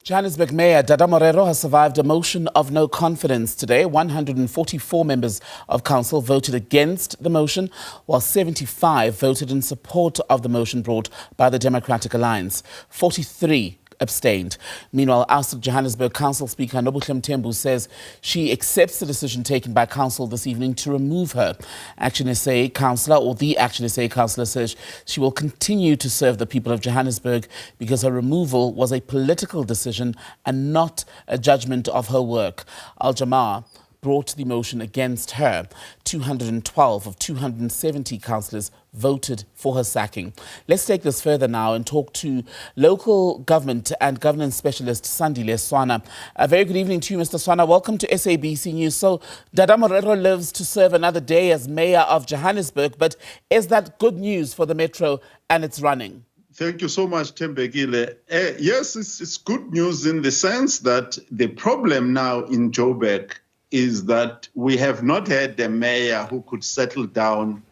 Johannesburg Mayor Dada Morero has survived a motion of no confidence today. 144 members of council voted against the motion, while 75 voted in support of the motion brought by the Democratic Alliance. 43 abstained. Meanwhile, ousted Johannesburg Council Speaker Nobuhle Mthembu says she accepts the decision taken by Council this evening to remove her. ActionSA councillor, or the ActionSA councillor, says she will continue to serve the people of Johannesburg because her removal was a political decision and not a judgment of her work. Jama-ah brought the motion against her. 212 of 270 councillors voted for her sacking. Let's take this further now and talk to local government and governance specialist Sandile Swana. A very good evening to you, Mr. Swana. Welcome to SABC News. So, Dada Morero lives to serve another day as mayor of Johannesburg, but is that good news for the metro and its running? Thank you so much, Tembegile. Yes, it's good news in the sense that the problem now in Joburg is that we have not had a mayor who could settle down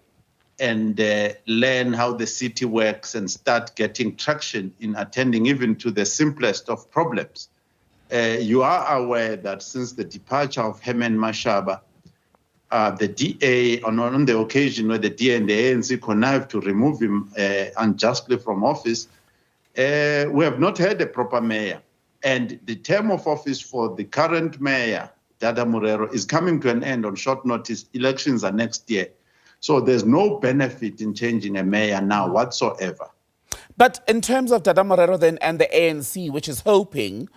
and learn how the city works and start getting traction in attending even to the simplest of problems. You are aware that since the departure of Herman Mashaba, the DA, on the occasion where the DA and the ANC connived to remove him unjustly from office, we have not had a proper mayor. And the term of office for the current mayor, Dada Morero, is coming to an end on short notice. Elections are next year. So there's no benefit in changing a mayor now whatsoever. But in terms of Dada Morero then and the ANC, which is hoping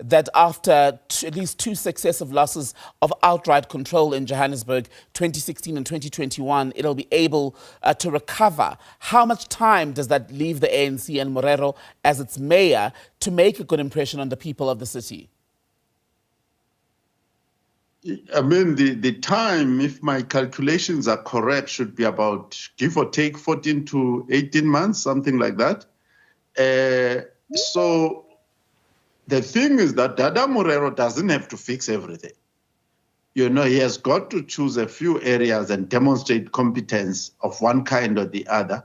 that after at least two successive losses of outright control in Johannesburg, 2016 and 2021, it'll be able to recover. How much time does that leave the ANC and Morero as its mayor to make a good impression on the people of the city? I mean, the time, if my calculations are correct, should be about, give or take, 14 to 18 months, something like that. So the thing is that Dada Morero doesn't have to fix everything. You know, he has got to choose a few areas and demonstrate competence of one kind or the other.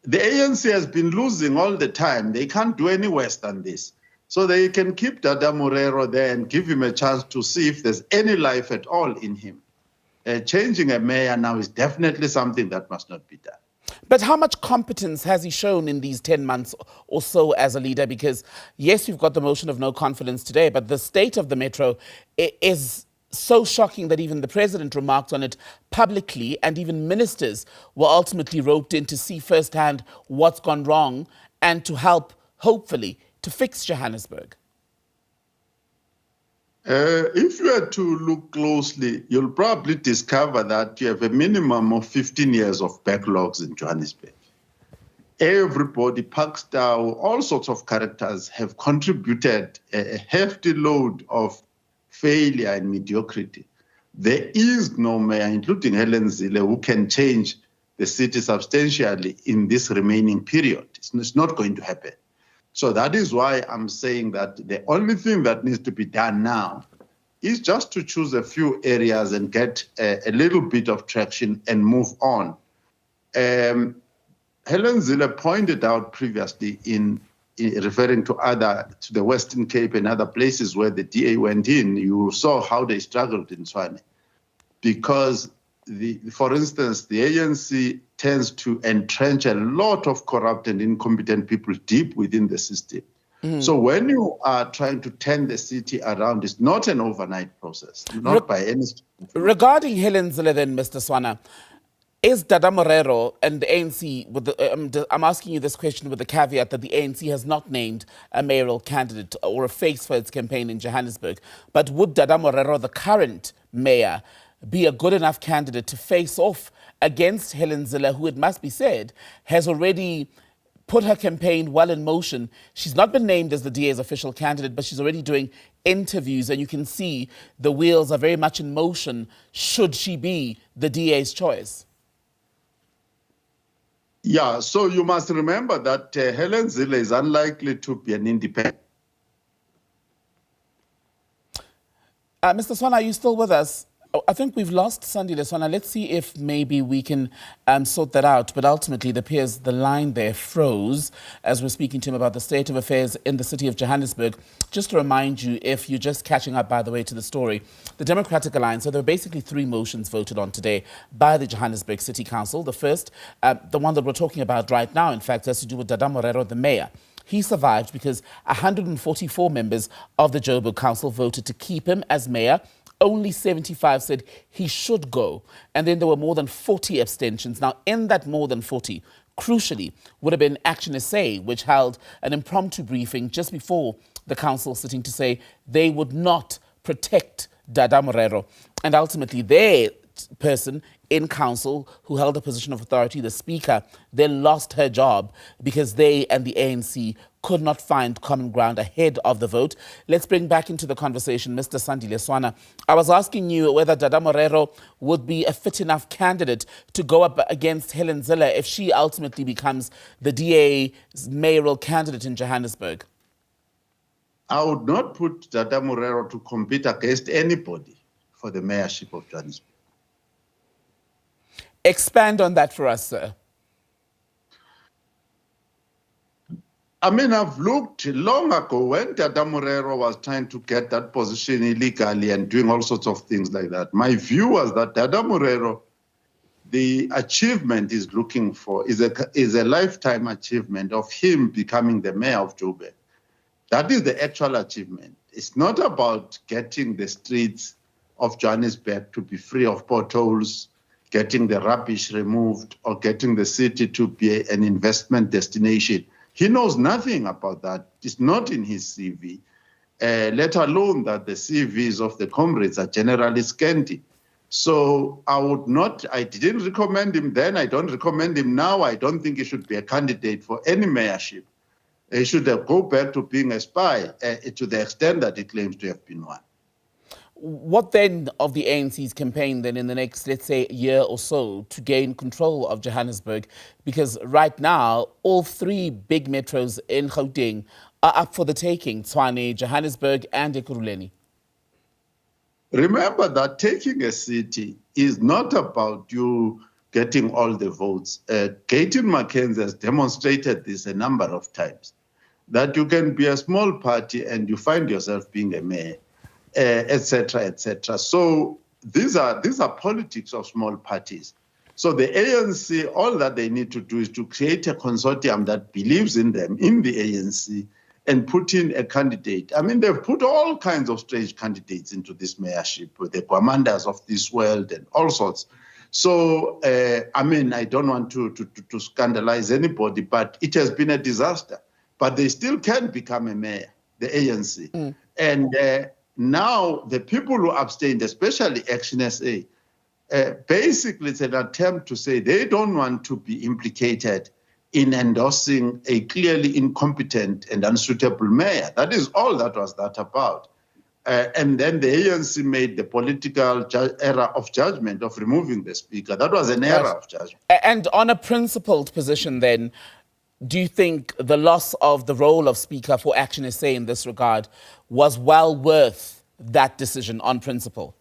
The ANC has been losing all the time. They can't do any worse than this. So they can keep Dada Morero there and give him a chance to see if there's any life at all in him. Changing a mayor now is definitely something that must not be done. But how much competence has he shown in these 10 months or so as a leader? Because, yes, you've got the motion of no confidence today, but the state of the metro is so shocking that even the president remarked on it publicly, and even ministers were ultimately roped in to see firsthand what's gone wrong and to help, hopefully, to fix Johannesburg. If you were to look closely, you'll probably discover that you have a minimum of 15 years of backlogs in Johannesburg. Everybody, Parkstow, all sorts of characters have contributed a hefty load of failure and mediocrity. There is no mayor, including Helen Zille, who can change the city substantially in this remaining period. It's not going to happen. So that is why I'm saying that the only thing that needs to be done now is just to choose a few areas and get a little bit of traction and move on. Helen Zille pointed out previously in referring to the Western Cape and other places where the DA went in, you saw how they struggled in Swane. Because, for instance, the ANC tends to entrench a lot of corrupt and incompetent people deep within the system. So when you are trying to turn the city around, it's not an overnight process, not by any stretch. Regarding Helen Zille then, Mr. Swana, is Dada Morero and the ANC, I'm asking you this question with the caveat that the ANC has not named a mayoral candidate or a face for its campaign in Johannesburg, but would Dada Morero, the current mayor, be a good enough candidate to face off against Helen Zille, who, it must be said, has already put her campaign well in motion? She's not been named as the DA's official candidate, but she's already doing interviews, and you can see the wheels are very much in motion should she be the DA's choice. Yeah, so you must remember that Helen Zille is unlikely to be an independent. Mr. Swana, are you still with us? Oh, I think we've lost Sandile Swana. Let's see if maybe we can sort that out. But ultimately, it appears the line there froze as we're speaking to him about the state of affairs in the city of Johannesburg. Just to remind you, if you're just catching up, by the way, to the story, the Democratic Alliance, so there are basically 3 motions voted on today by the Johannesburg City Council. The first, the one that we're talking about right now, in fact, has to do with Dada Morero, the mayor. He survived because 144 members of the Joburg Council voted to keep him as mayor. Only 75 said he should go. And then there were more than 40 abstentions. Now, in that more than 40, crucially, would have been ActionSA, which held an impromptu briefing just before the council sitting to say they would not protect Dada Morero. And ultimately, their person in council who held a position of authority, the speaker, then lost her job because they and the ANC could not find common ground ahead of the vote. Let's bring back into the conversation Mr. Sandile Swana. I was asking you whether Dada Morero would be a fit enough candidate to go up against Helen Zille if she ultimately becomes the DA's mayoral candidate in Johannesburg. I would not put Dada Morero to compete against anybody for the mayorship of Johannesburg. Expand on that for us, sir. I mean, I've looked long ago when Dada Morero was trying to get that position illegally and doing all sorts of things like that. My view was that Dada Morero, the achievement he's looking for is a lifetime achievement of him becoming the mayor of Joburg. That is the actual achievement. It's not about getting the streets of Johannesburg to be free of potholes, getting the rubbish removed, or getting the city to be an investment destination. He knows nothing about that. It's not in his CV, let alone that the CVs of the comrades are generally scanty. So I didn't recommend him then. I don't recommend him now. I don't think he should be a candidate for any mayorship. He should go back to being a spy to the extent that he claims to have been one. What then of the ANC's campaign then in the next, let's say, year or so to gain control of Johannesburg? Because right now, all 3 big metros in Gauteng are up for the taking, Tshwane, Johannesburg and Ekurhuleni. Remember that taking a city is not about you getting all the votes. Gayton Mackenzie has demonstrated this a number of times, that you can be a small party and you find yourself being a mayor, etc., etc. So these are politics of small parties. So the ANC, all that they need to do is to create a consortium that believes in them, in the ANC, and put in a candidate. I mean, they've put all kinds of strange candidates into this mayorship, with the commanders of this world and all sorts. So, I mean, I don't want to scandalize anybody, but it has been a disaster. But they still can become a mayor, the ANC. And now the people who abstained, especially ActionSA, basically it's an attempt to say they don't want to be implicated in endorsing a clearly incompetent and unsuitable mayor. That is all that was that about. And then the ANC made the political error of judgment of removing the speaker. That was an error of judgment. And on a principled position then, do you think the loss of the role of speaker for ActionSA in this regard was well worth that decision on principle?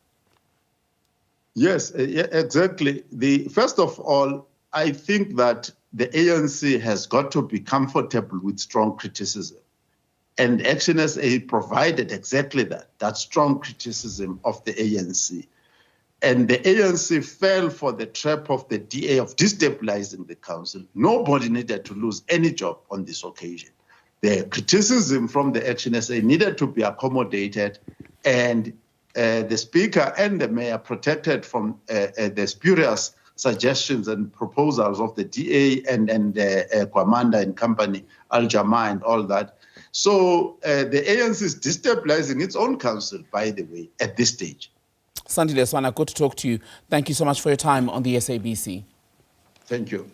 Yes, exactly. First of all, I think that the ANC has got to be comfortable with strong criticism. And ActionSA provided exactly that strong criticism of the ANC. And the ANC fell for the trap of the DA of destabilizing the council. Nobody needed to lose any job on this occasion. The criticism from the ActionSA needed to be accommodated, and the speaker and the mayor protected from the spurious suggestions and proposals of the DA and the commander and company, Jama-ah and all that. So the ANC is destabilizing its own council, by the way, at this stage. Sandile Swana, good to talk to you. Thank you so much for your time on the SABC. Thank you.